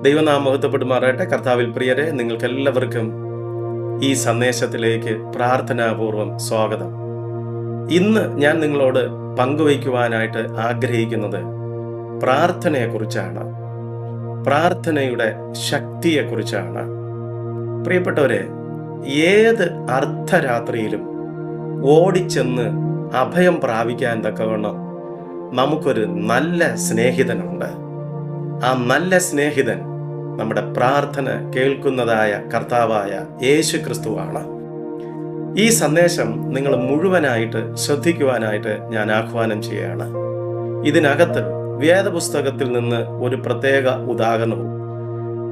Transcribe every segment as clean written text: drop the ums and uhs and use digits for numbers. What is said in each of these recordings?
ദൈവനാമം മഹത്വപ്പെടുമാറാകട്ടെ. കർത്താവിൽ പ്രിയരെ, നിങ്ങൾക്കെല്ലാവർക്കും ഈ സന്ദേശത്തിലേക്ക് പ്രാർത്ഥനാപൂർവം സ്വാഗതം. ഇന്ന് ഞാൻ നിങ്ങളോട് പങ്കുവയ്ക്കുവാനായിട്ട് ആഗ്രഹിക്കുന്നത് പ്രാർത്ഥനയെക്കുറിച്ചാണ്, പ്രാർത്ഥനയുടെ ശക്തിയെക്കുറിച്ചാണ്. പ്രിയപ്പെട്ടവരെ, ഏത് അർദ്ധരാത്രിയിലും ഓടിച്ചെന്ന് അഭയം പ്രാപിക്കാൻ തക്കവണ്ണം നമുക്കൊരു നല്ല സ്നേഹിതനുണ്ട്. ആ നല്ല സ്നേഹിതൻ നമ്മുടെ പ്രാർത്ഥന കേൾക്കുന്നതായ കർത്താവായ യേശു ക്രിസ്തുവാണ്. ഈ സന്ദേശം നിങ്ങൾ മുഴുവനായിട്ട് ശ്രദ്ധിക്കുവാനായിട്ട് ഞാൻ ആഹ്വാനം ചെയ്യുകയാണ്. ഇതിനകത്ത് വേദപുസ്തകത്തിൽ നിന്ന് ഒരു പ്രത്യേക ഉദാഹരണവും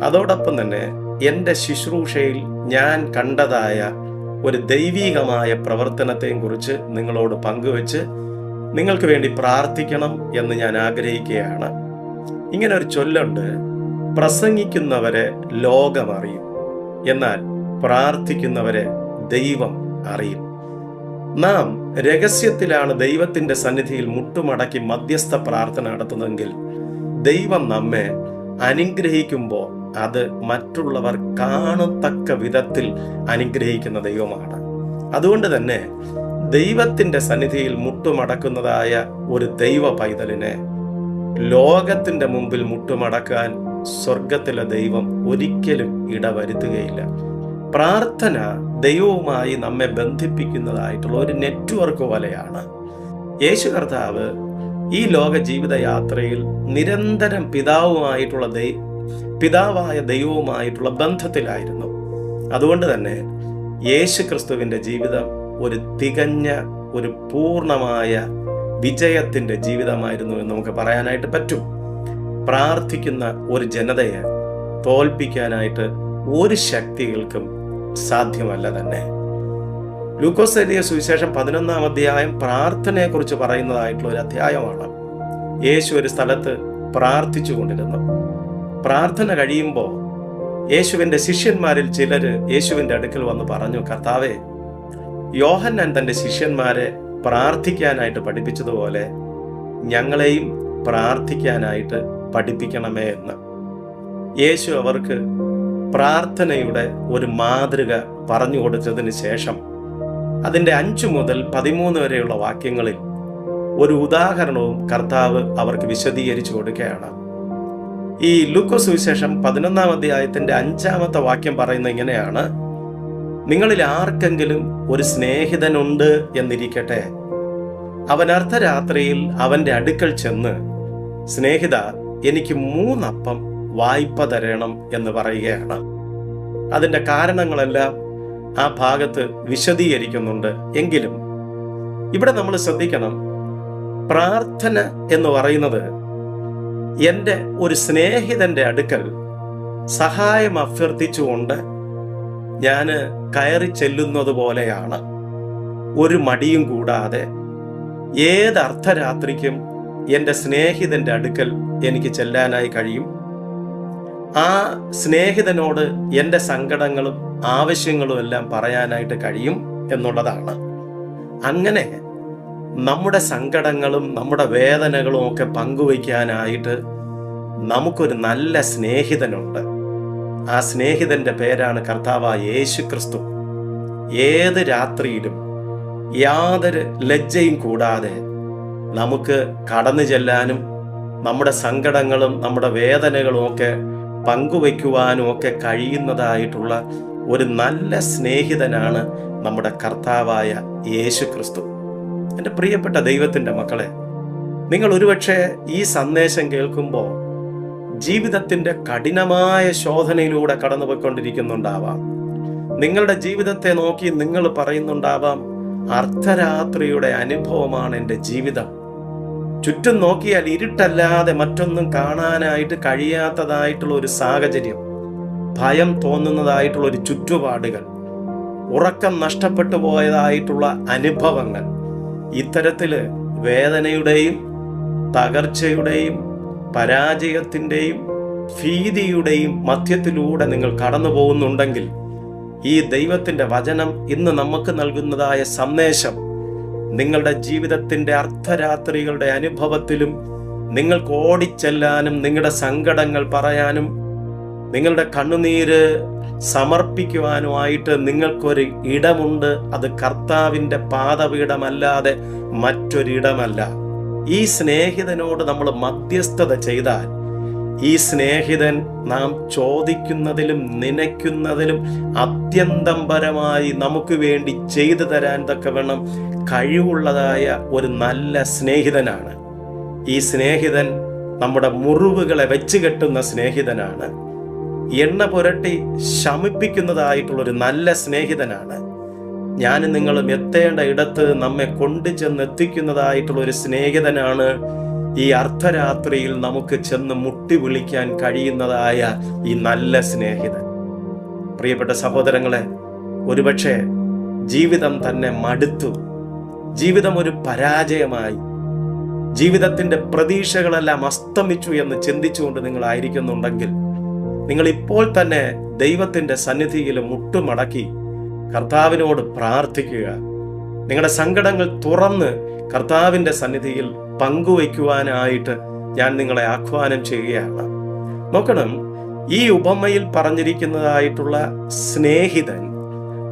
അതോടൊപ്പം തന്നെ എൻ്റെ ശുശ്രൂഷയിൽ ഞാൻ കണ്ടതായ ഒരു ദൈവീകമായ പ്രവർത്തനത്തെയും കുറിച്ച് നിങ്ങളോട് പങ്കുവെച്ച് നിങ്ങൾക്ക് വേണ്ടി പ്രാർത്ഥിക്കണം എന്ന് ഞാൻ ആഗ്രഹിക്കുകയാണ്. ഇങ്ങനെ ഒരു ചൊല്ലുണ്ട്: പ്രസംഗിക്കുന്നവരെ ലോകം അറിയും, എന്നാൽ പ്രാർത്ഥിക്കുന്നവരെ ദൈവം അറിയും. നാം രഹസ്യത്തിലാണ് ദൈവത്തിന്റെ സന്നിധിയിൽ മുട്ടുമടക്കി മധ്യസ്ഥ പ്രാർത്ഥന നടത്തുന്നതെങ്കിൽ ദൈവം നമ്മെ അനുഗ്രഹിക്കുമ്പോൾ അത് മറ്റുള്ളവർ കാണത്തക്ക വിധത്തിൽ അനുഗ്രഹിക്കുന്ന ദൈവമാണ്. അതുകൊണ്ട് തന്നെ ദൈവത്തിന്റെ സന്നിധിയിൽ മുട്ടുമടക്കുന്നതായ ഒരു ദൈവ പൈതലിനെ ലോകത്തിന്റെ മുമ്പിൽ മുട്ടുമടക്കാൻ സ്വർഗത്തിലെ ദൈവം ഒരിക്കലും ഇടവരുത്തുകയില്ല. പ്രാർത്ഥന ദൈവവുമായി നമ്മെ ബന്ധിപ്പിക്കുന്നതായിട്ടുള്ള ഒരു നെറ്റ്വർക്ക് പോലെയാണ്. യേശു കർത്താവ് ഈ ലോക ജീവിത യാത്രയിൽ നിരന്തരം പിതാവായ ദൈവവുമായിട്ടുള്ള ബന്ധത്തിലായിരുന്നു. അതുകൊണ്ട് തന്നെ യേശു ക്രിസ്തുവിന്റെ ജീവിതം ഒരു തികഞ്ഞ, ഒരു പൂർണ്ണമായ വിജയത്തിന്റെ ജീവിതമായിരുന്നു എന്ന് നമുക്ക് പറയാനായിട്ട് പറ്റും. പ്രാർത്ഥിക്കുന്ന ഒരു ജനതയെ തോൽപ്പിക്കാനായിട്ട് ഒരു ശക്തികൾക്കും സാധ്യമല്ല തന്നെ. ലൂക്കോസ് എഴുതിയ സുവിശേഷം 11-ാം അധ്യായം പ്രാർത്ഥനയെക്കുറിച്ച് പറയുന്നതായിട്ടുള്ള ഒരു അധ്യായമാണ്. യേശു ഒരു സ്ഥലത്ത് പ്രാർത്ഥിച്ചു കൊണ്ടിരുന്നു. പ്രാർത്ഥന കഴിയുമ്പോൾ യേശുവിന്റെ ശിഷ്യന്മാരിൽ ചിലര് യേശുവിന്റെ അടുക്കൽ വന്ന് പറഞ്ഞു: കർത്താവേ, യോഹന്നാൻ തന്റെ ശിഷ്യന്മാരെ പ്രാർത്ഥിക്കാനായിട്ട് പഠിപ്പിച്ചതുപോലെ ഞങ്ങളെയും പ്രാർത്ഥിക്കാനായിട്ട് പഠിപ്പിക്കണമേ എന്ന്. യേശു അവർക്ക് പ്രാർത്ഥനയുടെ ഒരു മാതൃക പറഞ്ഞു കൊടുത്തതിന് ശേഷം അതിൻ്റെ 5 മുതൽ 13 വരെയുള്ള വാക്യങ്ങളിൽ ഒരു ഉദാഹരണവും കർത്താവ് അവർക്ക് വിശദീകരിച്ചു കൊടുക്കുകയാണ്. ഈ ലൂക്കോസ് സുവിശേഷം 11-ാം അധ്യായത്തിന്റെ 5-ാമത്തെ വാക്യം പറയുന്ന ഇങ്ങനെയാണ്: നിങ്ങളിൽ ആർക്കെങ്കിലും ഒരു സ്നേഹിതനുണ്ട് എന്നിരിക്കട്ടെ. അവൻ അർദ്ധരാത്രിയിൽ അവന്റെ അടുക്കൽ ചെന്ന്, സ്നേഹിത, എനിക്ക് 3 അപ്പം വായ്പ തരണം എന്ന് പറയുകയാണ്. അതിൻ്റെ കാരണങ്ങളെല്ലാം ആ ഭാഗത്ത് വിശദീകരിക്കുന്നുണ്ട്. എങ്കിലും ഇവിടെ നമ്മൾ ശ്രദ്ധിക്കണം, പ്രാർത്ഥന എന്ന് പറയുന്നത് എൻ്റെ ഒരു സ്നേഹിതന്റെ അടുക്കൽ സഹായം അഭ്യർത്ഥിച്ചുകൊണ്ട് ഞാൻ കയറി ചെല്ലുന്നത് പോലെയാണ്. ഒരു മടിയും കൂടാതെ ഏത് അർദ്ധരാത്രിക്കും എൻ്റെ സ്നേഹിതന്റെ അടുക്കൽ എനിക്ക് ചെല്ലാനായി കഴിയും. ആ സ്നേഹിതനോട് എൻ്റെ സങ്കടങ്ങളും ആവശ്യങ്ങളും എല്ലാം പറയാനായിട്ട് കഴിയും എന്നുള്ളതാണ്. അങ്ങനെ നമ്മുടെ സങ്കടങ്ങളും നമ്മുടെ വേദനകളും ഒക്കെ പങ്കുവയ്ക്കാനായിട്ട് നമുക്കൊരു നല്ല സ്നേഹിതനുണ്ട്. ആ സ്നേഹിതന്റെ പേരാണ് കർത്താവായ യേശു ക്രിസ്തു. ഏത് രാത്രിയിലും യാതൊരു ലജ്ജയും കൂടാതെ നമുക്ക് കടന്നു ചെല്ലാനും നമ്മുടെ സങ്കടങ്ങളും നമ്മുടെ വേദനകളും ഒക്കെ പങ്കുവയ്ക്കുവാനും ഒക്കെ കഴിയുന്നതായിട്ടുള്ള ഒരു നല്ല സ്നേഹിതനാണ് നമ്മുടെ കർത്താവായ യേശു ക്രിസ്തു. എൻ്റെ പ്രിയപ്പെട്ട ദൈവത്തിൻ്റെ മക്കളെ, നിങ്ങൾ ഒരുപക്ഷെ ഈ സന്ദേശം കേൾക്കുമ്പോൾ ജീവിതത്തിൻ്റെ കഠിനമായ ശോധനയിലൂടെ കടന്നുപോയിക്കൊണ്ടിരിക്കുന്നുണ്ടാവാം. നിങ്ങളുടെ ജീവിതത്തെ നോക്കി നിങ്ങൾ പറയുന്നുണ്ടാവാം, അർദ്ധരാത്രിയുടെ അനുഭവമാണ് എൻ്റെ ജീവിതം. ചുറ്റും നോക്കിയാൽ ഇരുട്ടല്ലാതെ മറ്റൊന്നും കാണാനായിട്ട് കഴിയാത്തതായിട്ടുള്ള ഒരു സാഹചര്യം, ഭയം തോന്നുന്നതായിട്ടുള്ള ഒരു ചുറ്റുപാടുകൾ, ഉറക്കം നഷ്ടപ്പെട്ടു പോയതായിട്ടുള്ള അനുഭവങ്ങൾ, ഇത്തരത്തില് വേദനയുടെയും തകർച്ചയുടെയും പരാജയത്തിൻ്റെയും ഭീതിയുടെയും മധ്യത്തിലൂടെ നിങ്ങൾ കടന്നു പോകുന്നുണ്ടെങ്കിൽ ഈ ദൈവത്തിൻ്റെ വചനം ഇന്ന് നമുക്ക് നൽകുന്നതായ സന്ദേശം നിങ്ങളുടെ ജീവിതത്തിൻ്റെ അർദ്ധരാത്രികളുടെ അനുഭവത്തിലും നിങ്ങൾക്ക് ഓടിച്ചെല്ലാനും നിങ്ങളുടെ സങ്കടങ്ങൾ പറയാനും നിങ്ങളുടെ കണ്ണുനീര് സമർപ്പിക്കുവാനുമായിട്ട് നിങ്ങൾക്കൊരു ഇടമുണ്ട്. അത് കർത്താവിൻ്റെ പാദപീഠമല്ലാതെ മറ്റൊരിടമല്ല. ഈ സ്നേഹിതനോട് നമ്മൾ മധ്യസ്ഥത ചെയ്താൽ ഈ സ്നേഹിതൻ നാം ചോദിക്കുന്നതിലും നനയ്ക്കുന്നതിലും അത്യന്തം പരമായി നമുക്ക് വേണ്ടി ചെയ്തു തരാൻ തക്കവണ്ണം കഴിവുള്ളതായ ഒരു നല്ല സ്നേഹിതനാണ്. ഈ സ്നേഹിതൻ നമ്മുടെ മുറിവുകളെ വെച്ച് കെട്ടുന്ന സ്നേഹിതനാണ്. എണ്ണ പുരട്ടി ശമിപ്പിക്കുന്നതായിട്ടുള്ളൊരു നല്ല സ്നേഹിതനാണ്. ഞാനും നിങ്ങളും എത്തേണ്ട ഇടത്ത് നമ്മെ കൊണ്ടുചെന്ന് എത്തിക്കുന്നതായിട്ടുള്ള ഒരു സ്നേഹിതനാണ് ഈ അർദ്ധരാത്രിയിൽ നമുക്ക് ചെന്ന് മുട്ടി വിളിക്കാൻ കഴിയുന്നതായ ഈ നല്ല സ്നേഹിതൻ. പ്രിയപ്പെട്ട സഹോദരങ്ങളെ, ഒരുപക്ഷെ ജീവിതം തന്നെ മടുത്തു, ജീവിതം ഒരു പരാജയമായി, ജീവിതത്തിന്റെ പ്രതീക്ഷകളെല്ലാം അസ്തമിച്ചു എന്ന് ചിന്തിച്ചുകൊണ്ട് നിങ്ങൾ ആയിരിക്കുന്നുണ്ടെങ്കിൽ നിങ്ങൾ ഇപ്പോൾ തന്നെ ദൈവത്തിന്റെ സന്നിധിയിൽ മുട്ടുമടക്കി കർത്താവിനോട് പ്രാർത്ഥിക്കുക. നിങ്ങളുടെ സങ്കടങ്ങൾ തുറന്ന് കർത്താവിന്റെ സന്നിധിയിൽ പങ്കുവയ്ക്കുവാനായിട്ട് ഞാൻ നിങ്ങളെ ആഹ്വാനം ചെയ്യുകയാണ്. നോക്കണം, ഈ ഉപമയിൽ പറഞ്ഞിരിക്കുന്നതായിട്ടുള്ള സ്നേഹിതൻ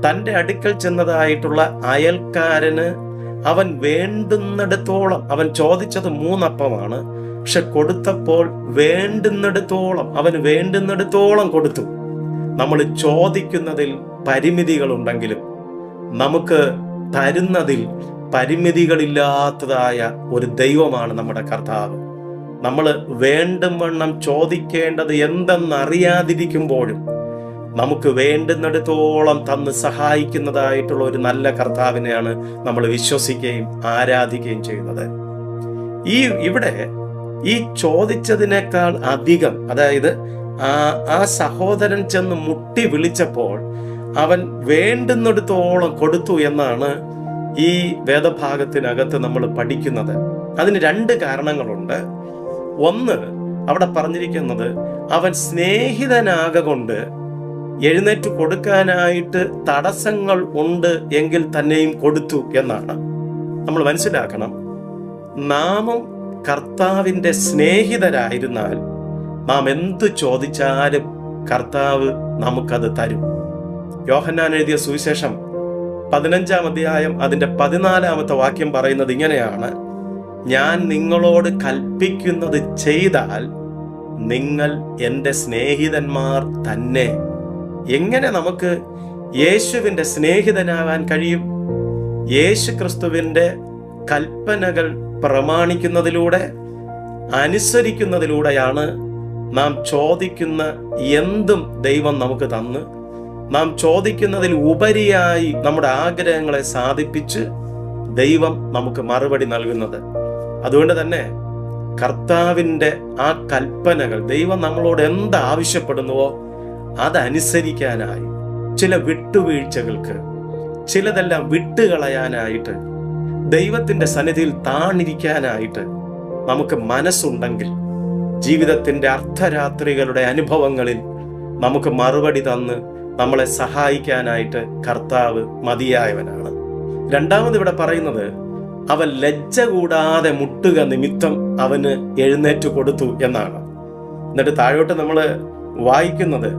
തൻ്റെ അടുക്കൽ ചെന്നതായിട്ടുള്ള അയൽക്കാരന് അവൻ വേണ്ടുന്നിടത്തോളം, അവൻ ചോദിച്ചത് 3 അപ്പമാണ്, പക്ഷെ കൊടുത്തപ്പോൾ അവന് വേണ്ടുന്നിടത്തോളം കൊടുത്തു. നമ്മൾ ചോദിക്കുന്നതിൽ പരിമിതികളുണ്ടെങ്കിലും നമുക്ക് തരുന്നതിൽ പരിമിതികളില്ലാത്തതായ ഒരു ദൈവമാണ് നമ്മുടെ കർത്താവ്. നമ്മൾ വേണ്ടും വണ്ണം ചോദിക്കേണ്ടത് എന്തെന്നറിയാതിരിക്കുമ്പോഴും നമുക്ക് വേണ്ടുന്നിടത്തോളം തന്ന് സഹായിക്കുന്നതായിട്ടുള്ള ഒരു നല്ല കർത്താവിനെയാണ് നമ്മൾ വിശ്വസിക്കുകയും ആരാധിക്കുകയും ചെയ്യുന്നത്. ഇവിടെ ഈ ചോദിച്ചതിനേക്കാൾ അധികം, അതായത് ആ സഹോദരൻ ചെന്ന് മുട്ടി വിളിച്ചപ്പോൾ അവൻ വേണ്ടുന്നിടത്തോളം കൊടുത്തു എന്നാണ് ഈ വേദഭാഗത്തിനകത്ത് നമ്മൾ പഠിക്കുന്നത്. അതിന് 2 കാരണങ്ങളുണ്ട്. ഒന്ന്, അവിടെ പറഞ്ഞിരിക്കുന്നത് അവൻ സ്നേഹിതനാകൊണ്ട് എഴുന്നേറ്റ് കൊടുക്കാനായിട്ട് തടസ്സങ്ങൾ ഉണ്ട് എങ്കിൽ തന്നെയും കൊടുത്തു എന്നാണ്. നമ്മൾ മനസ്സിലാക്കണം, നാമും കർത്താവിൻ്റെ സ്നേഹിതരായിരുന്നാൽ നാം എന്ത് ചോദിച്ചാലും കർത്താവ് നമുക്കത് തരും. യോഹന്നാൻ എഴുതിയ സുവിശേഷം 15-ാം അധ്യായം അതിൻ്റെ 14-ാമത്തെ വാക്യം പറയുന്നത് ഇങ്ങനെയാണ്: ഞാൻ നിങ്ങളോട് കൽപ്പിക്കുന്നത് ചെയ്താൽ നിങ്ങൾ എൻ്റെ സ്നേഹിതന്മാർ തന്നെ. എങ്ങനെ നമുക്ക് യേശുവിൻ്റെ സ്നേഹിതനാകാൻ കഴിയും? യേശു ക്രിസ്തുവിൻ്റെ കൽപ്പനകൾ പ്രമാണിക്കുന്നതിലൂടെ, അനുസരിക്കുന്നതിലൂടെയാണ് നാം ചോദിക്കുന്ന എന്തും ദൈവം നമുക്ക് തന്ന്, നാം ചോദിക്കുന്നതിൽ ഉപരിയായി നമ്മുടെ ആഗ്രഹങ്ങളെ സാധിപ്പിച്ച് ദൈവം നമുക്ക് മറുപടി നൽകുന്നത്. അതുകൊണ്ട് തന്നെ കർത്താവിൻ്റെ ആ കൽപ്പനകൾ, ദൈവം നമ്മളോട് എന്താവശ്യപ്പെടുന്നുവോ അതനുസരിക്കാനായി, ചില വിട്ടുവീഴ്ചകൾക്ക്, ചിലതെല്ലാം വിട്ടുകളയാനായിട്ട്, ദൈവത്തിൻ്റെ സന്നിധിയിൽ താണിരിക്കാനായിട്ട് നമുക്ക് മനസ്സുണ്ടെങ്കിൽ ജീവിതത്തിൻ്റെ അർദ്ധരാത്രികളുടെ അനുഭവങ്ങളിൽ നമുക്ക് മറുപടി തന്ന് നമ്മളെ സഹായിക്കാനായിട്ട് കർത്താവ് മതിയായവനാണ്. 2ാമത് ഇവിടെ പറയുന്നത് അവൻ ലജ്ജ കൂടാതെ മുട്ടുക നിമിത്തം അവന് എഴുന്നേറ്റ് കൊടുത്തു എന്നാണ്. എന്നിട്ട് താഴോട്ട് നമ്മൾ വായിക്കുന്നത്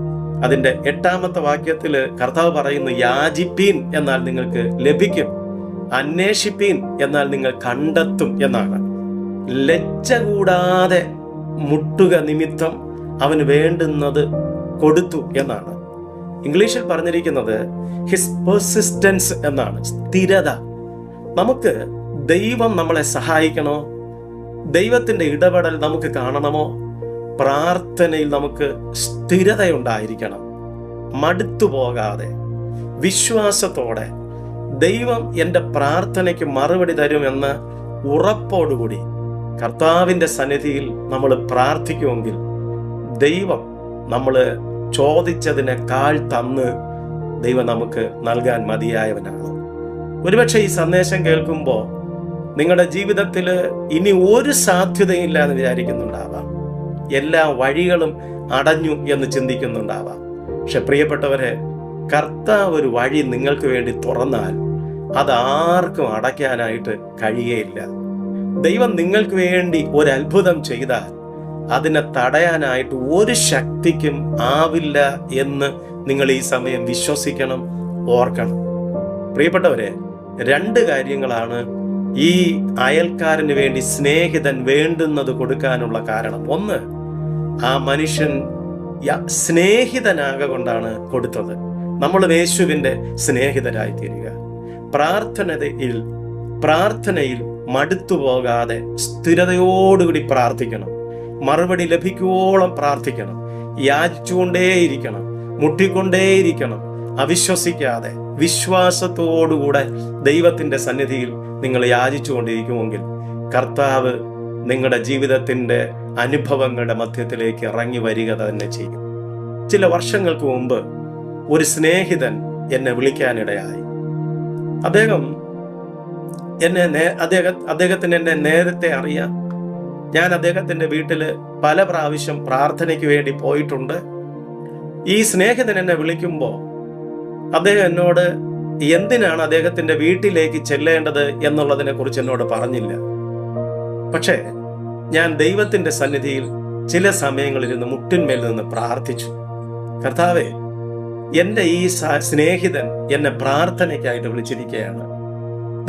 അതിൻ്റെ 8-ാമത്തെ വാക്യത്തിൽ കർത്താവ് പറയുന്നു, യാചിപ്പീൻ എന്നാൽ നിങ്ങൾക്ക് ലഭിക്കും, അന്വേഷിപ്പീൻ എന്നാൽ നിങ്ങൾ കണ്ടെത്തും എന്നാണ്. ലജ്ജ കൂടാതെ മുട്ടുക നിമിത്തം അവന് വേണ്ടുന്നത് കൊടുത്തു എന്നാണ്. ഇംഗ്ലീഷിൽ പറഞ്ഞിരിക്കുന്നത് ഹിസ് പെർസിസ്റ്റൻസ് എന്നാണ്, സ്ഥിരത. നമുക്ക് ദൈവം നമ്മളെ സഹായിക്കണോ, ദൈവത്തിൻ്റെ ഇടപെടൽ നമുക്ക് കാണണമോ, പ്രാർത്ഥനയിൽ നമുക്ക് സ്ഥിരതയുണ്ടായിരിക്കണം. മടുത്തു പോകാതെ വിശ്വാസത്തോടെ ദൈവം എൻ്റെ പ്രാർത്ഥനയ്ക്ക് മറുപടി തരുമെന്ന് ഉറപ്പോടുകൂടി കർത്താവിൻ്റെ സന്നിധിയിൽ നമ്മൾ പ്രാർത്ഥിക്കുമെങ്കിൽ ദൈവം നമ്മൾ ചോദിച്ചതിനേക്കാൾ തന്ന് ദൈവം നമുക്ക് നൽകാൻ മതിയായവനാണ്. ഒരുപക്ഷെ ഈ സന്ദേശം കേൾക്കുമ്പോൾ നിങ്ങളുടെ ജീവിതത്തിൽ ഇനി ഒരു സാധ്യതയില്ല എന്ന് വിചാരിക്കുന്നുണ്ടാവാം, എല്ലാ വഴികളും അടഞ്ഞു എന്ന് ചിന്തിക്കുന്നുണ്ടാവാം. പക്ഷെ പ്രിയപ്പെട്ടവരെ, കർത്താവ് ഒരു വഴി നിങ്ങൾക്ക് വേണ്ടി തുറന്നാൽ അതാർക്കും അടയ്ക്കാനായിട്ട് കഴിയുകയില്ല. ദൈവം നിങ്ങൾക്ക് വേണ്ടി ഒരു അത്ഭുതം ചെയ്താൽ അതിനെ തടയാനായിട്ട് ഒരു ശക്തിക്കും ആവില്ല എന്ന് നിങ്ങൾ ഈ സമയം വിശ്വസിക്കണം, ഓർക്കണം. പ്രിയപ്പെട്ടവരെ, 2 കാര്യങ്ങളാണ് ഈ അയൽക്കാരന് വേണ്ടി സ്നേഹിതൻ വേണ്ടുന്നത് കൊടുക്കാനുള്ള കാരണം. ഒന്ന്, ആ മനുഷ്യൻ സ്നേഹിതനാകൊണ്ടാണ് കൊടുത്തത്. നമ്മൾ യേശുവിൻ്റെ സ്നേഹിതരായി തീരുക. പ്രാർത്ഥനയിൽ മടുത്തു പോകാതെ സ്ഥിരതയോടുകൂടി പ്രാർത്ഥിക്കണം. മറുപടി ലഭിക്കുവോളം പ്രാർത്ഥിക്കണം. യാചിച്ചുകൊണ്ടേയിരിക്കണം, മുട്ടിക്കൊണ്ടേയിരിക്കണം. അവിശ്വസിക്കാതെ വിശ്വാസത്തോടുകൂടെ ദൈവത്തിൻ്റെ സന്നിധിയിൽ നിങ്ങൾ യാചിച്ചുകൊണ്ടിരിക്കുമെങ്കിൽ കർത്താവ് നിങ്ങളുടെ ജീവിതത്തിൻ്റെ അനുഭവങ്ങളുടെ മധ്യത്തിലേക്ക് ഇറങ്ങി വരിക തന്നെ ചെയ്യും. ചില വർഷങ്ങൾക്ക് മുമ്പ് ഒരു സ്നേഹിതൻ എന്നെ വിളിക്കാനിടയായി. അദ്ദേഹത്തിന് എന്നെ നേരത്തെ അറിയാം. ഞാൻ അദ്ദേഹത്തിൻ്റെ വീട്ടിൽ പല പ്രാവശ്യം പ്രാർത്ഥനയ്ക്ക് വേണ്ടി പോയിട്ടുണ്ട്. ഈ സ്നേഹിതൻ എന്നെ വിളിക്കുമ്പോൾ അദ്ദേഹം എന്നോട് എന്തിനാണ് അദ്ദേഹത്തിൻ്റെ വീട്ടിലേക്ക് ചെല്ലേണ്ടത് എന്നുള്ളതിനെ കുറിച്ച് എന്നോട് പറഞ്ഞില്ല. പക്ഷേ ഞാൻ ദൈവത്തിൻ്റെ സന്നിധിയിൽ ചില സമയങ്ങളിൽ നിന്ന് മുട്ടിന്മേൽ നിന്ന് പ്രാർത്ഥിച്ചു, കർത്താവേ, എൻ്റെ ഈ സ്നേഹിതൻ എന്നെ പ്രാർത്ഥനയ്ക്കായിട്ട് വിളിച്ചിരിക്കുകയാണ്.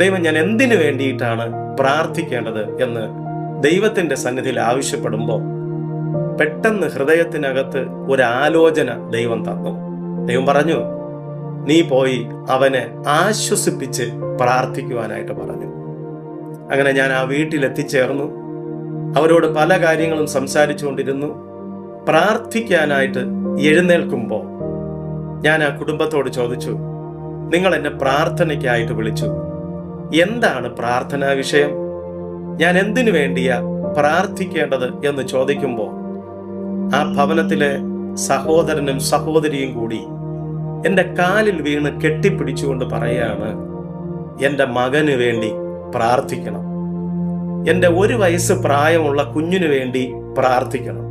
ദൈവം, ഞാൻ എന്തിനു വേണ്ടിയിട്ടാണ് പ്രാർത്ഥിക്കേണ്ടത് എന്ന് ദൈവത്തിൻ്റെ സന്നിധിയിൽ ആവശ്യപ്പെടുമ്പോൾ പെട്ടെന്ന് ഹൃദയത്തിനകത്ത് ഒരു ആലോചന ദൈവം തന്നു. ദൈവം പറഞ്ഞു, നീ പോയി അവനെ ആശ്വസിപ്പിച്ച് പ്രാർത്ഥിക്കുവാനായിട്ട് പറഞ്ഞു. അങ്ങനെ ഞാൻ ആ വീട്ടിലെത്തിച്ചേർന്നു. അവരോട് പല കാര്യങ്ങളും സംസാരിച്ചുകൊണ്ടിരുന്നു. പ്രാർത്ഥിക്കാനായിട്ട് എഴുന്നേൽക്കുമ്പോൾ ഞാൻ ആ കുടുംബത്തോട് ചോദിച്ചു, നിങ്ങൾ എന്നെ പ്രാർത്ഥനയ്ക്കായിട്ട് വിളിച്ചു, എന്താണ് പ്രാർത്ഥനാ വിഷയം? ഞാൻ എന്തിനു വേണ്ടിയാ പ്രാർത്ഥിക്കേണ്ടത് എന്ന് ചോദിക്കുമ്പോൾ ആ ഭവനത്തിലെ സഹോദരനും സഹോദരിയും കൂടി എൻ്റെ കാലിൽ വീണ് കെട്ടിപ്പിടിച്ചുകൊണ്ട് പറയാണ്, എൻ്റെ മകന് വേണ്ടി പ്രാർത്ഥിക്കണം, എൻ്റെ 1 വയസ്സ് പ്രായമുള്ള കുഞ്ഞിനു വേണ്ടി പ്രാർത്ഥിക്കണം.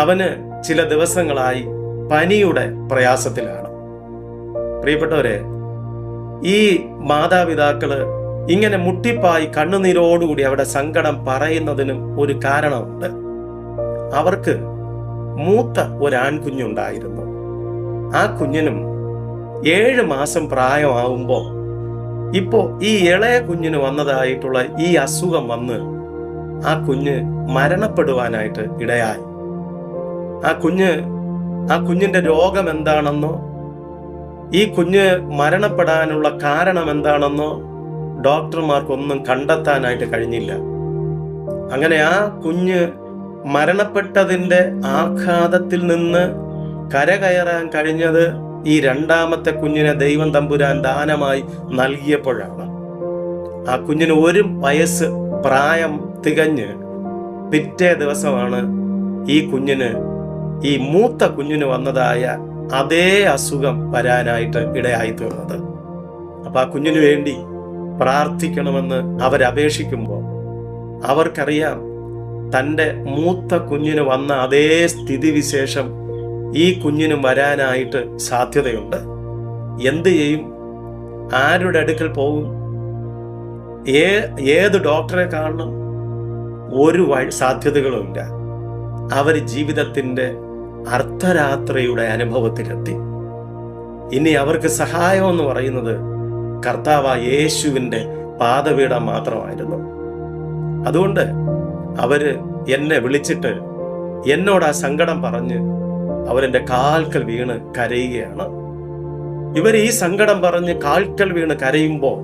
അവന് ചില ദിവസങ്ങളായി പനിയുടെ പ്രയാസത്തിലാണ്. പ്രിയപ്പെട്ടവരെ, ഈ മാതാപിതാക്കള് ഇങ്ങനെ മുട്ടിപ്പായി കണ്ണുനീരോടുകൂടി അവരുടെ സങ്കടം പറയുന്നതിനും ഒരു കാരണമുണ്ട്. അവർക്ക് മൂത്ത ഒരു ആൺകുഞ്ഞുണ്ടായിരുന്നു. ആ കുഞ്ഞിനും 7 മാസം പ്രായമാവുമ്പോൾ ഇപ്പോ ഈ ഇളയ കുഞ്ഞിന് വന്നതായിട്ടുള്ള ഈ അസുഖം വന്ന് ആ കുഞ്ഞ് മരണപ്പെടുവാനായിട്ട് ഇടയായി. ആ കുഞ്ഞിന്റെ രോഗം എന്താണെന്നോ ഈ കുഞ്ഞ് മരണപ്പെടാനുള്ള കാരണം എന്താണെന്നോ ഡോക്ടർമാർക്കൊന്നും കണ്ടെത്താനായിട്ട് കഴിഞ്ഞില്ല. അങ്ങനെ ആ കുഞ്ഞ് മരണപ്പെട്ടതിൻ്റെ ആഘാതത്തിൽ നിന്ന് കരകയറാൻ കഴിഞ്ഞത് ഈ 2ാമത്തെ കുഞ്ഞിനെ ദൈവം തമ്പുരാൻ ദാനമായി നൽകിയപ്പോഴാണ്. ആ കുഞ്ഞിന് 1 വയസ്സ് പ്രായം തികഞ്ഞ് പിറ്റേ ദിവസമാണ് ഈ മൂത്ത കുഞ്ഞിന് വന്നതായ അതേ അസുഖം വരാനായിട്ട് ഇടയായി തീർന്നത്. അപ്പൊ ആ കുഞ്ഞിനു വേണ്ടി പ്രാർത്ഥിക്കണമെന്ന് അവരപേക്ഷിക്കുമ്പോൾ അവർക്കറിയാം തൻ്റെ മൂത്ത കുഞ്ഞിന് വന്ന അതേ സ്ഥിതിവിശേഷം ഈ കുഞ്ഞിനും വരാനായിട്ട് സാധ്യതയുണ്ട്. എന്ത് ചെയ്യും? ആരുടെ അടുക്കൽ പോകും? ഏത് ഡോക്ടറെ കാണണം? ഒരു സാധ്യതകളുമില്ല. അവർ ജീവിതത്തിൻ്റെ അർദ്ധരാത്രിയുടെ അനുഭവത്തിലെത്തി. ഇനി അവർക്ക് സഹായം എന്ന് പറയുന്നത് കർത്താവായ യേശുവിൻ്റെ പാദപീഠം മാത്രമായിരുന്നു. അതുകൊണ്ട് അവര് എന്നെ വിളിച്ചിട്ട് എന്നോട് ആ സങ്കടം പറഞ്ഞ് അവരെൻ്റെ കാൽക്കൽ വീണ് കരയുകയാണ്. ഇവർ ഈ സങ്കടം പറഞ്ഞ് കാൽക്കൽ വീണ് കരയുമ്പോൾ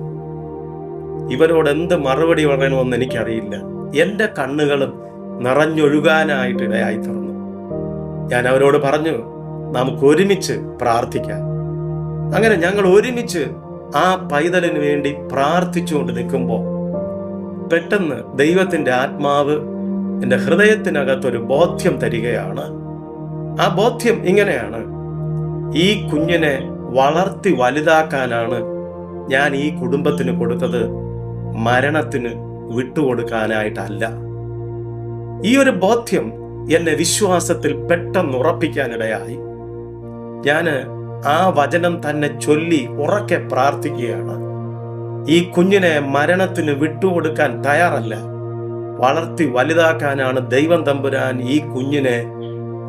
ഇവരോട് എന്ത് മറുപടി പറയണമെന്ന് എനിക്കറിയില്ല. എൻ്റെ കണ്ണുകളും നിറഞ്ഞൊഴുകാനായിട്ട് ഇടയായി തീർന്നു. ഞാൻ അവരോട് പറഞ്ഞു, നമുക്ക് ഒരുമിച്ച് പ്രാർത്ഥിക്കാം. അങ്ങനെ ഞങ്ങൾ ഒരുമിച്ച് ആ പൈതലിന് വേണ്ടി പ്രാർത്ഥിച്ചുകൊണ്ട് നിൽക്കുമ്പോൾ പെട്ടെന്ന് ദൈവത്തിൻ്റെ ആത്മാവ് എൻ്റെ ഹൃദയത്തിനകത്തൊരു ബോധ്യം തരികയാണ്. ആ ബോധ്യം ഇങ്ങനെയാണ്: ഈ കുഞ്ഞിനെ വളർത്തി വലുതാക്കാനാണ് ഞാൻ ഈ കുടുംബത്തിന് കൊടുത്തത്, മരണത്തിന് വിട്ടുകൊടുക്കാനായിട്ടല്ല. ഈ ഒരു ബോധ്യം എന്നെ വിശ്വാസത്തിൽ പെട്ടെന്ന് ഉറപ്പിക്കാനിടയായി. ഞാൻ ആ വചനം തന്നെ ചൊല്ലി ഉറക്കെ പ്രാർത്ഥിക്കുകയാണ്. ഈ കുഞ്ഞിനെ മരണത്തിന് വിട്ടുകൊടുക്കാൻ തയ്യാറല്ല. വളർത്തി വലുതാക്കാനാണ് ദൈവം തമ്പുരാൻ ഈ കുഞ്ഞിനെ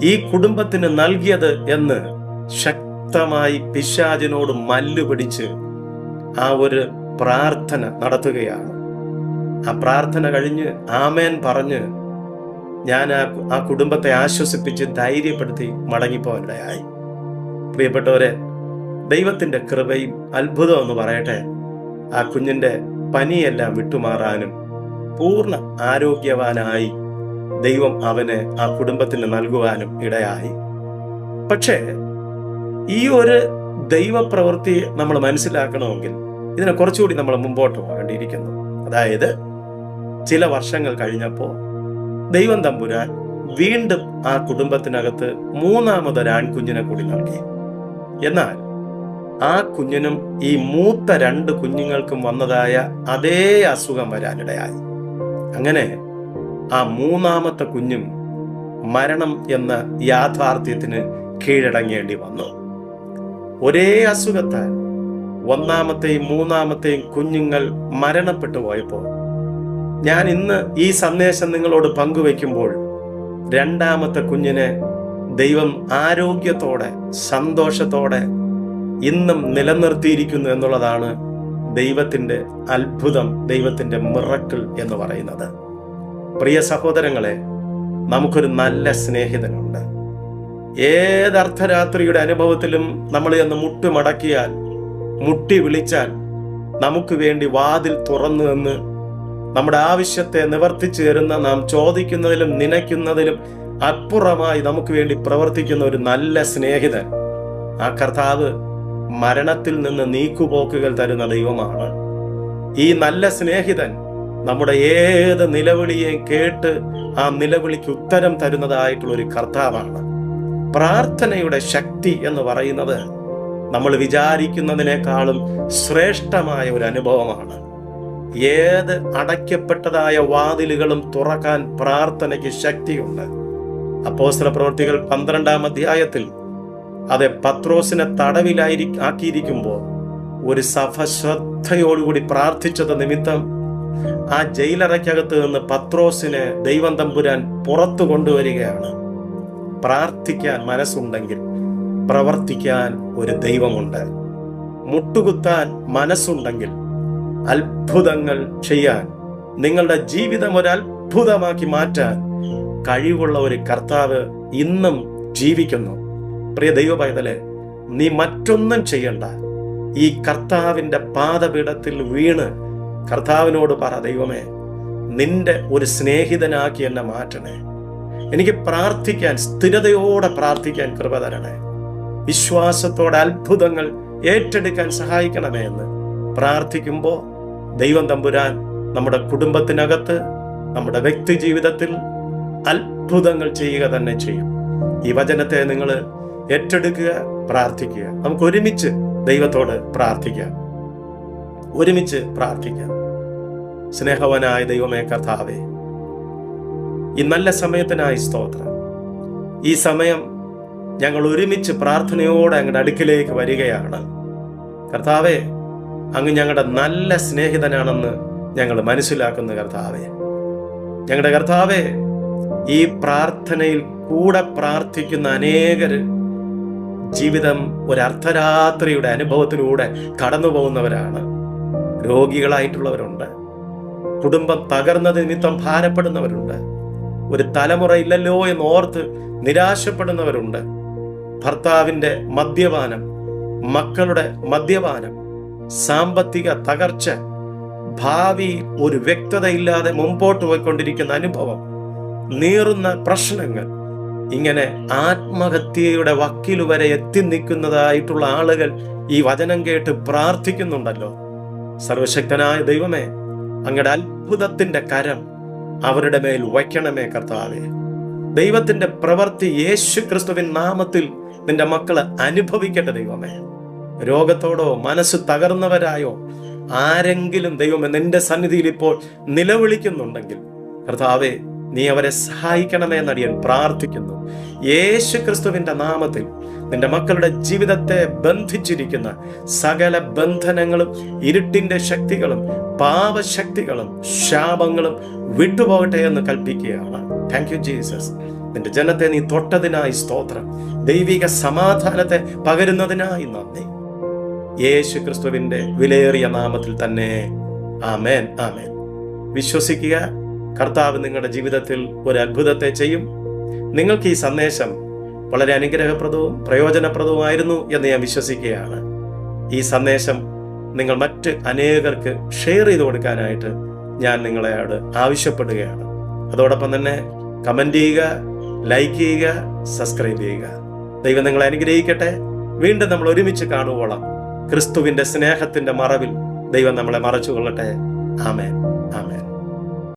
ഈ കുടുംബത്തിന് നൽകിയത് എന്ന് ശക്തമായി പിശാചിനോട് മല്ലുപിടിച്ച് ആ ഒരു പ്രാർത്ഥന നടത്തുകയാണ്. ആ പ്രാർത്ഥന കഴിഞ്ഞ് ആമേൻ പറഞ്ഞ് ഞാൻ ആ കുടുംബത്തെ ആശ്വസിപ്പിച്ച് ധൈര്യപ്പെടുത്തി മടങ്ങിപ്പോകാനിടയായി. പ്രിയപ്പെട്ടവരെ, ദൈവത്തിന്റെ കൃപയും അത്ഭുതം എന്ന് പറയട്ടെ, ആ കുഞ്ഞിന്റെ പനിയെല്ലാം വിട്ടുമാറാനും പൂർണ്ണ ആരോഗ്യവാനായി ദൈവം അവനെ ആ കുടുംബത്തിന് നൽകുവാനും ഇടയായി. പക്ഷേ ഈ ഒരു ദൈവപ്രവൃത്തി നമ്മൾ മനസ്സിലാക്കണമെങ്കിൽ ഇതിനെ കുറച്ചുകൂടി നമ്മൾ മുമ്പോട്ട് പോകേണ്ടിയിരിക്കുന്നു. അതായത് ചില വർഷങ്ങൾ കഴിഞ്ഞപ്പോൾ ദൈവം തമ്പുരാൻ വീണ്ടും ആ കുടുംബത്തിനകത്ത് മൂന്നാമതൊരു ആൺകുഞ്ഞിനെ കൂടി നൽകി. എന്നാൽ ആ കുഞ്ഞിനും ഈ മൂത്ത 2 കുഞ്ഞുങ്ങൾക്കും വന്നതായ അതേ അസുഖം വരാനിടയായി. അങ്ങനെ ആ മൂന്നാമത്തെ കുഞ്ഞും മരണം എന്ന യാഥാർത്ഥ്യത്തിന് കീഴടങ്ങേണ്ടി വന്നു. ഒരേ അസുഖത്താൽ ഒന്നാമത്തെയും മൂന്നാമത്തെയും കുഞ്ഞുങ്ങൾ മരണപ്പെട്ടു പോയപ്പോൾ ഞാൻ ഇന്ന് ഈ സന്ദേശം നിങ്ങളോട് പങ്കുവെക്കുമ്പോൾ രണ്ടാമത്തെ കുഞ്ഞിനെ ദൈവം ആരോഗ്യത്തോടെ സന്തോഷത്തോടെ ഇന്നും നിലനിർത്തിയിരിക്കുന്നു എന്നുള്ളതാണ് ദൈവത്തിന്റെ അത്ഭുതം, ദൈവത്തിന്റെ മിറക്കിൾ എന്ന് പറയുന്നത്. പ്രിയ സഹോദരങ്ങളെ, നമുക്കൊരു നല്ല സ്നേഹിതനുണ്ട്. ഏതർദ്ധരാത്രിയുടെ അനുഭവത്തിലും നമ്മൾ എന്ന് മുട്ടുമടക്കിയാൽ, മുട്ടി വിളിച്ചാൽ നമുക്ക് വേണ്ടി വാതിൽ തുറന്നു എന്ന് നമ്മുടെ ആവശ്യത്തെ നിവർത്തിച്ചു തരുന്ന, നാം ചോദിക്കുന്നതിലും നനയ്ക്കുന്നതിലും അപ്പുറമായി നമുക്ക് വേണ്ടി പ്രവർത്തിക്കുന്ന ഒരു നല്ല സ്നേഹിതൻ. ആ കർത്താവ് മരണത്തിൽ നിന്ന് നീക്കുപോക്കുകൾ തരുന്ന ദൈവമാണ്. ഈ നല്ല സ്നേഹിതൻ നമ്മുടെ ഏത് നിലവിളിയെയും കേട്ട് ആ നിലവിളിക്ക് ഉത്തരം തരുന്നതായിട്ടുള്ള ഒരു കർത്താവാണ്. പ്രാർത്ഥനയുടെ ശക്തി എന്ന് പറയുന്നത് നമ്മൾ വിചാരിക്കുന്നതിനേക്കാളും ശ്രേഷ്ഠമായ ഒരു അനുഭവമാണ്. ഏത് അടയ്ക്കപ്പെട്ടതായ വാതിലുകളും തുറക്കാൻ പ്രാർത്ഥനയ്ക്ക് ശക്തിയുണ്ട്. അപ്പോസ്തല പ്രവൃത്തികൾ 12-ാം അധ്യായത്തിൽ അതെ പത്രോസിനെ ആക്കിയിരിക്കുമ്പോൾ ഒരു സഭ ശ്രദ്ധയോടുകൂടി പ്രാർത്ഥിച്ചത് നിമിത്തം ആ ജയിലറയ്ക്കകത്ത് നിന്ന് പത്രോസിനെ ദൈവം തമ്പുരാൻ പുറത്തു കൊണ്ടുവരികയാണ്. പ്രാർത്ഥിക്കാൻ മനസ്സുണ്ടെങ്കിൽ പ്രവർത്തിക്കാൻ ഒരു ദൈവമുണ്ട്. മുട്ടുകുത്താൻ മനസ്സുണ്ടെങ്കിൽ അത്ഭുതങ്ങൾ ചെയ്യാൻ, നിങ്ങളുടെ ജീവിതം ഒരു അത്ഭുതമാക്കി മാറ്റാൻ കഴിവുള്ള ഒരു കർത്താവ് ഇന്നും ജീവിക്കുന്നു. പ്രിയ ദൈവ പൈതലേ, നീ മറ്റൊന്നും ചെയ്യണ്ട. ഈ കർത്താവിന്റെ പാദപീഠത്തിൽ വീണ് കർത്താവിനോട് പറ, ദൈവമേ, നിന്റെ ഒരു സ്നേഹിതനാക്കി എന്നെ മാറ്റണേ. എനിക്ക് പ്രാർത്ഥിക്കാൻ, സ്ഥിരതയോടെ പ്രാർത്ഥിക്കാൻ കൃപ തരണേ. വിശ്വാസത്തോടെ അത്ഭുതങ്ങൾ ഏറ്റെടുക്കാൻ സഹായിക്കണമേ എന്ന് പ്രാർത്ഥിക്കുമ്പോൾ ദൈവം തമ്പുരാൻ നമ്മുടെ കുടുംബത്തിനകത്ത്, നമ്മുടെ വ്യക്തി ജീവിതത്തിൽ അത്ഭുതങ്ങൾ ചെയ്യുക തന്നെ ചെയ്യും. ഈ വചനത്തെ നിങ്ങൾ ഏറ്റെടുക്കുക, പ്രാർത്ഥിക്കുക. നമുക്ക് ഒരുമിച്ച് ദൈവത്തോട് പ്രാർത്ഥിക്കാം. ഒരുമിച്ച് പ്രാർത്ഥിക്കാം. സ്നേഹവനായ ദൈവമേ കർത്താവേ, ഈ നല്ല സമയത്തിനായി സ്തോത്രം. ഈ സമയം ഞങ്ങൾ ഒരുമിച്ച് പ്രാർത്ഥനയോടെ അങ്ങയുടെ അടുക്കിലേക്ക് വരികയാണ്. കർത്താവേ, അങ്ങ് ഞങ്ങളുടെ നല്ല സ്നേഹിതനാണെന്ന് ഞങ്ങൾ മനസ്സിലാക്കുന്നു. കർത്താവേ, ഞങ്ങളുടെ കർത്താവേ, ഈ പ്രാർത്ഥനയിൽ കൂടെ പ്രാർത്ഥിക്കുന്ന അനേകർ ജീവിതം ഒരു അർദ്ധരാത്രിയുടെ അനുഭവത്തിലൂടെ കടന്നു പോകുന്നവരാണ്. രോഗികളായിട്ടുള്ളവരുണ്ട്, കുടുംബം തകർന്നത് നിമിത്തം ഭാരപ്പെടുന്നവരുണ്ട്, ഒരു തലമുറ ഇല്ലല്ലോ എന്ന് ഓർത്ത് നിരാശപ്പെടുന്നവരുണ്ട്. ഭർത്താവിന്റെ മദ്യപാനം, മക്കളുടെ മദ്യപാനം, സാമ്പത്തിക തകർച്ച, ഭാവി ഒരു വ്യക്തതയില്ലാതെ മുമ്പോട്ട് പോയിക്കൊണ്ടിരിക്കുന്ന അനുഭവം, നീറുന്ന പ്രശ്നങ്ങൾ, ഇങ്ങനെ ആത്മഹത്യയുടെ വക്കിൽ വരെ എത്തി നിൽക്കുന്നതായിട്ടുള്ള ആളുകൾ ഈ വചനം കേട്ട് പ്രാർത്ഥിക്കുന്നുണ്ടല്ലോ. സർവശക്തനായ ദൈവമേ, അങ്ങയുടെ അത്ഭുതത്തിന്റെ കരം അവരുടെ മേൽ വയ്ക്കണമേ കർത്താവേ. ദൈവത്തിന്റെ പ്രവൃത്തി യേശു ക്രിസ്തുവിൻ നാമത്തിൽ നിന്റെ മക്കള് അനുഭവിക്കട്ടെ ദൈവമേ. രോഗത്തോടോ മനസ്സ് തകർന്നവരായോ ആരെങ്കിലും ദൈവമേ നിന്റെ സന്നിധിയിൽ ഇപ്പോൾ നിലവിളിക്കുന്നുണ്ടെങ്കിൽ കർത്താവേ, നീ അവരെ സഹായിക്കണമേ എന്നടിയൻ പ്രാർത്ഥിക്കുന്നു. യേശു ക്രിസ്തുവിന്റെ നാമത്തിൽ നിന്റെ മക്കളുടെ ജീവിതത്തെ ബന്ധിച്ചിരിക്കുന്ന സകല ബന്ധനങ്ങളും, ഇരുട്ടിന്റെ ശക്തികളും, പാപശക്തികളും, ശാപങ്ങളും വിട്ടുപോകട്ടെ എന്ന് കൽപ്പിക്കുകയാണ്. Thank you Jesus. നിന്റെ ജനത്തെ നീ തൊട്ടതിനായി സ്തോത്രം. ദൈവിക സമാധാനത്തെ പകരുന്നതിനായി നന്ദി. യേശു ക്രിസ്തുവിന്റെ വിലയേറിയ നാമത്തിൽ തന്നെ. ആമേൻ, ആമേൻ. വിശ്വസിക്കുക, കർത്താവ് നിങ്ങളുടെ ജീവിതത്തിൽ ഒരു അത്ഭുതത്തെ ചെയ്യും. നിങ്ങൾക്ക് ഈ സന്ദേശം വളരെ അനുഗ്രഹപ്രദവും പ്രയോജനപ്രദവുമായിരുന്നു എന്ന് ഞാൻ വിശ്വസിക്കുകയാണ്. ഈ സന്ദേശം നിങ്ങൾ മറ്റ് അനേകർക്ക് ഷെയർ ചെയ്ത് കൊടുക്കാനായിട്ട് ഞാൻ നിങ്ങളോട് ആവശ്യപ്പെടുകയാണ്. അതോടൊപ്പം തന്നെ കമന്റ് ചെയ്യുക, ലൈക്ക് ചെയ്യുക, സബ്സ്ക്രൈബ് ചെയ്യുക. ദൈവം നിങ്ങളെ അനുഗ്രഹിക്കട്ടെ. വീണ്ടും നമ്മൾ ഒരുമിച്ച് കാണുവോളം ക്രിസ്തുവിന്റെ സ്നേഹത്തിന്റെ മറവിൽ ദൈവം നമ്മളെ മറച്ചുകൊള്ളട്ടെ. ആമേൻ, ആമേൻ.